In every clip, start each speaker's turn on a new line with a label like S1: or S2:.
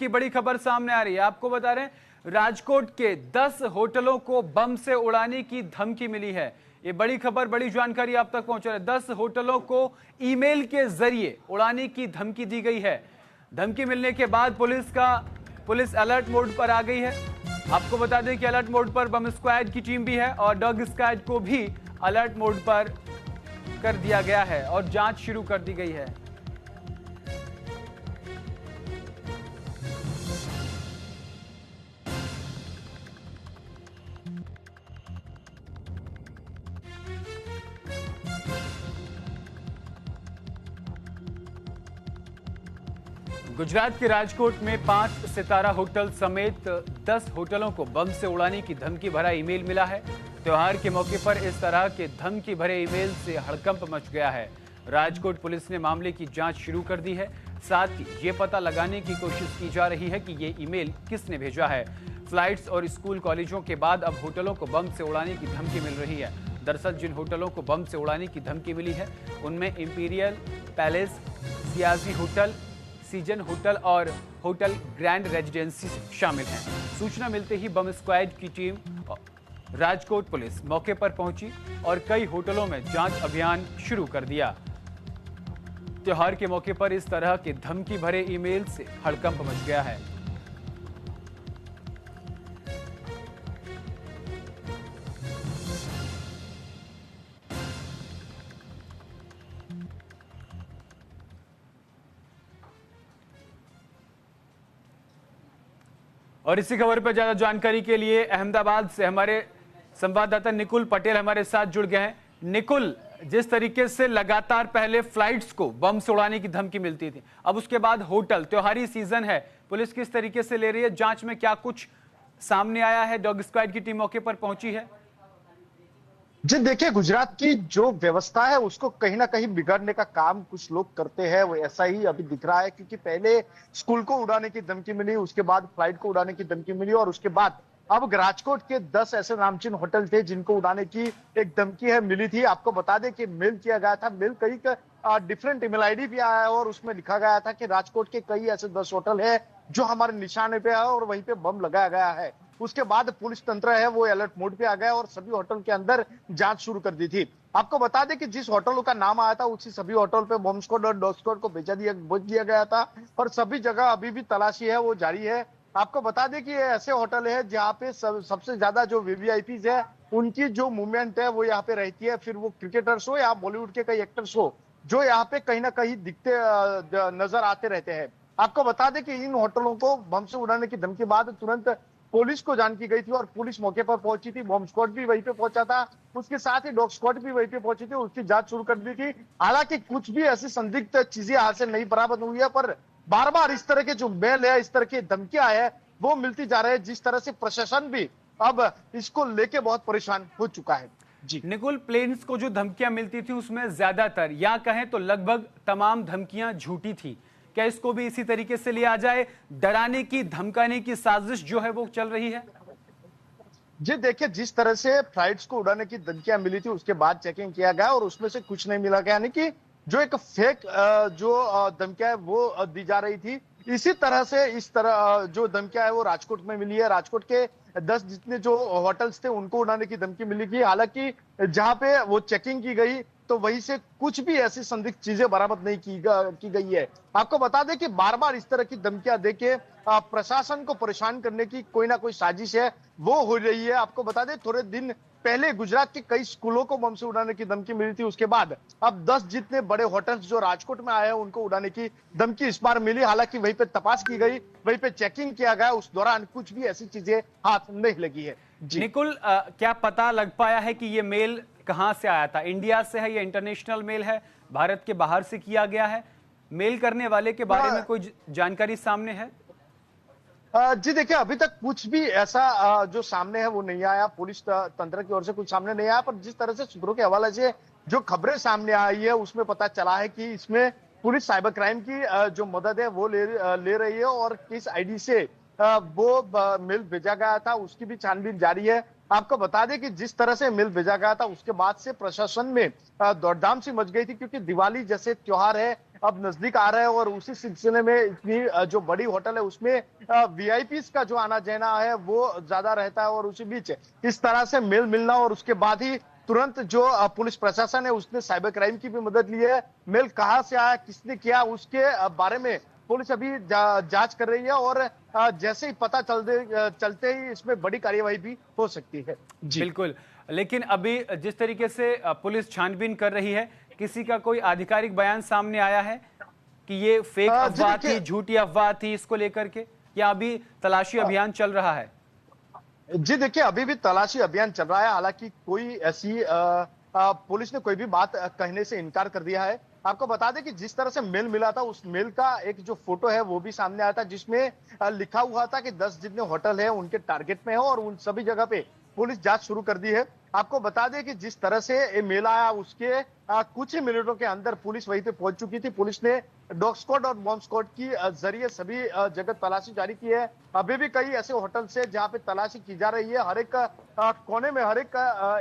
S1: की बड़ी खबर सामने आ रही है। आपको बता रहे हैं राजकोट के 10 होटलों को बम से उड़ाने की धमकी मिली है। ये बड़ी खबर, बड़ी जानकारी आप तक पहुंच रही है। 10 होटलों को ईमेल के जरिए उड़ाने की धमकी दी गई है। धमकी मिलने के बाद पुलिस अलर्ट मोड पर आ गई है। आपको बता दें कि अलर्ट मोड पर बम स्क्वाड की टीम भी है और डॉग स्क्वाड को भी अलर्ट मोड पर कर दिया गया है और जांच शुरू कर दी गई है। गुजरात के राजकोट में 5 सितारा होटल समेत 10 होटलों को बम से उड़ाने की धमकी भरा ईमेल मिला है। त्योहार के मौके पर इस तरह के धमकी भरे ईमेल से हड़कंप मच गया है। राजकोट पुलिस ने मामले की जांच शुरू कर दी है। साथ ही ये पता लगाने की कोशिश की जा रही है कि ये ईमेल किसने भेजा है। फ्लाइट्स और स्कूल कॉलेजों के बाद अब होटलों को बम से उड़ाने की धमकी मिल रही है। दरअसल जिन होटलों को बम से उड़ाने की धमकी मिली है उनमें imperial palace, Sayaji hotel, season hotel और होटल ग्रैंड रेजिडेंसी शामिल हैं। सूचना मिलते ही बम स्क्वाड की टीम राजकोट पुलिस मौके पर पहुंची और कई होटलों में जांच अभियान शुरू कर दिया। त्योहार के मौके पर इस तरह के धमकी भरे ईमेल से हड़कंप मच गया है। और इसी खबर पर ज्यादा जानकारी के लिए अहमदाबाद से हमारे संवाददाता निकुल पटेल हमारे साथ जुड़ गए हैं। निकुल, जिस तरीके से लगातार पहले फ्लाइट्स को बम से उड़ाने की धमकी मिलती थी, अब उसके बाद होटल, त्योहारी सीजन है, पुलिस किस तरीके से ले रही है? जांच में क्या कुछ सामने आया है? डॉग स्क्वाड की टीम मौके पर पहुंची है?
S2: जी देखिए, गुजरात की जो व्यवस्था है उसको कहीं ना कहीं बिगाड़ने का काम कुछ लोग करते हैं। वो ऐसा ही अभी दिख रहा है, क्योंकि पहले स्कूल को उड़ाने की धमकी मिली, उसके बाद फ्लाइट को उड़ाने की धमकी मिली और उसके बाद अब राजकोट के 10 ऐसे नामचीन होटल थे जिनको उड़ाने की एक धमकी है मिली थी। आपको बता दें कि मेल किया गया था, मेल कई डिफरेंट ईमेल आईडी भी आया है और उसमें लिखा गया था कि राजकोट के कई ऐसे 10 होटल है जो हमारे निशाने पे है और वहीं पे बम लगाया गया है। उसके बाद पुलिस तंत्र है वो अलर्ट मोड पे आ गया और सभी होटल के अंदर जांच शुरू कर दी थी। आपको बता दें कि जिस होटलों का नाम आया था उसी सभी होटल पे बम स्क्वाड और डॉग स्क्वाड को भेज दिया गया था और सभी जगह अभी भी तलाशी है वो जारी है। आपको बता दें कि ये ऐसे होटल है जहाँ पे सबसे ज्यादा जो वीवीआईपीज है उनकी जो मूवमेंट है वो यहाँ पे रहती है। फिर वो क्रिकेटर्स हो या बॉलीवुड के कई एक्टर्स हो जो यहाँ पे कहीं ना कहीं दिखते नजर आते रहते हैं। आपको बता दें कि इन होटलों को बम से उड़ाने की धमकी बाद तुरंत पुलिस को जान की गई थी और पुलिस मौके पर पहुंची थी। बम स्क्वाड भी वहीं पे पहुंचा था, उसके साथ ही डॉग स्क्वाड भी वहीं पे पहुंची थी, उसकी जांच शुरू कर दी थी। हालांकि कुछ भी ऐसी संदिग्ध चीजें हाथ से नहीं बरामद हुई है, पर बार बार इस तरह के जो मेल है, इस तरह की धमकियां है वो मिलती जा रही है, जिस तरह से प्रशासन भी अब इसको लेके बहुत परेशान हो चुका है। जी
S1: निकुल, प्लेन्स को जो धमकियां मिलती थी उसमें ज्यादातर या कहें तो लगभग तमाम धमकियां झूठी थी। क्या इसको भी इसी तरीके से लिया जाए? डराने की, धमकाने की साजिश जो है वो चल रही है?
S2: जी देखिए, जिस तरह से फ्लाइट्स को उड़ाने की धमकियां मिली थी उसके बाद चेकिंग किया गया और उसमें से कुछ नहीं मिला गया, यानी कि जो एक फेक जो धमकियां वो दी जा रही थी। इसी तरह से इस तरह जो धमकियां है वो राजकोट में मिली है। राजकोट के 10 जितने जो होटल्स थे उनको उड़ाने की धमकी मिली थी। हालांकि जहां पे वो चेकिंग की गई तो वहीं से कुछ भी ऐसी संदिग्ध चीजें बरामद नहीं की गई है। आपको बता दें कि बार बार इस तरह की धमकियां देके प्रशासन को परेशान करने की कोई ना कोई साजिश है वो हो रही है। आपको बता दें थोड़े दिन पहले गुजरात के कई स्कूलों को बम से उड़ाने की धमकी मिली थी, उसके बाद अब 10 जितने बड़े होटल्स जो राजकोट में आए हैं उनको उड़ाने की धमकी इस बार मिली। हालांकि वहीं पे तपास की गई, वहीं पे चेकिंग किया गया, उस दौरान कुछ भी ऐसी चीजें हाथ नहीं लगी है। जी
S1: निकुल, क्या पता लग पाया है कि ये मेल कहां से आया था? इंडिया से है या इंटरनेशनल मेल है, भारत के बाहर से किया गया है? मेल करने वाले के बारे में कोई जानकारी सामने है?
S2: जी देखिए, अभी तक कुछ भी ऐसा जो सामने है वो नहीं आया, पुलिस तंत्र की ओर से कुछ सामने नहीं आया, पर जिस तरह से सूत्रों के हवाले से जो खबरें सामने आई है उसमें पता चला है कि इसमें पुलिस साइबर क्राइम की जो मदद है वो ले रही है और किस आईडी से वो मेल भेजा गया था उसकी भी छानबीन जारी है। आपको बता दें कि जिस तरह से मेल भेजा गया था उसके बाद से प्रशासन में दौड़धाम सी मच गई थी, क्योंकि दिवाली जैसे त्योहार है अब नजदीक आ रहा है और उसी सिलसिले में इतनी जो बड़ी होटल है उसमें वीआईपीज का जो आना जाना है वो ज्यादा रहता है और उसी बीच इस तरह से मेल मिलना और उसके बाद ही तुरंत जो पुलिस प्रशासन है उसने साइबर क्राइम की भी मदद ली है। मेल कहां से आया, किसने किया, उसके बारे में पुलिस अभी जांच कर रही है और जैसे ही पता चलते ही इसमें बड़ी कार्यवाही भी हो सकती है। जी
S1: बिल्कुल। लेकिन अभी जिस तरीके से पुलिस छानबीन कर रही है, किसी का कोई आधिकारिक बयान सामने आया है कि ये फेक
S2: जी
S1: अफवाह थी,
S2: देखिए,
S1: झूठी अफवाह थी इसको लेकर के, या अभी तलाशी अभियान चल रहा है?
S2: जी देखिए, अभी भी तलाशी अभियान चल रहा है। हालांकि कोई ऐसी पुलिस ने कोई भी बात कहने से इनकार कर दिया है। आपको बता दें कि जिस तरह से मेल मिला था उस मेल का एक जो फोटो है वो भी सामने आया था जिसमें लिखा हुआ था कि 10 जितने होटल है उनके टारगेट में है और उन सभी जगह पे पुलिस जांच शुरू कर दी है। आपको बता दें कि जिस तरह से ये मेल आया उसके कुछ ही मिनटों के अंदर पुलिस वहीं पे पहुंच चुकी थी। पुलिस ने डॉग स्क्वाड और बॉम्ब स्क्वाड की जरिए सभी जगह तलाशी जारी की है। अभी भी कई ऐसे होटल से जहां पे तलाशी की जा रही है। हर एक कोने में, हर एक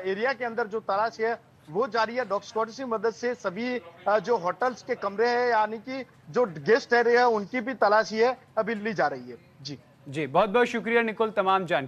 S2: एरिया के अंदर जो तलाशी है वो जारी है। डॉग स्क्वाड की मदद से सभी जो होटल्स के कमरे हैं यानी कि जो गेस्ट एरिया है उनकी भी तलाशी है अभी ली जा रही है। जी
S1: जी, बहुत बहुत शुक्रिया निकुल तमाम जानकारी